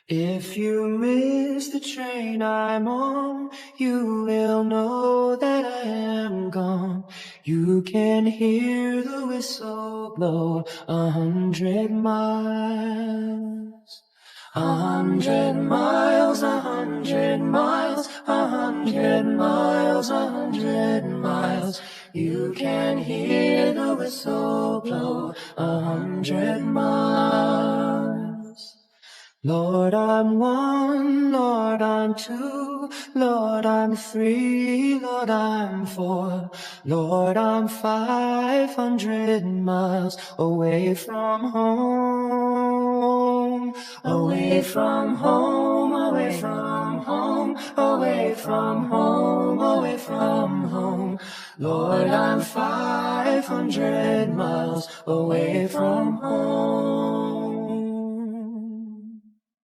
If you miss the train I'm on, you will know that I am gone. You can hear the whistle blow 100 miles. 100 miles, 100 miles, 100 miles, 100 miles. You can hear the whistle blow 100 miles. Lord, I'm one, Lord, I'm two, Lord, I'm three, Lord, I'm four, Lord, I'm 500 miles away from home, away from home, away from home, away from home, away from home. Lord, I'm 500 miles away from home.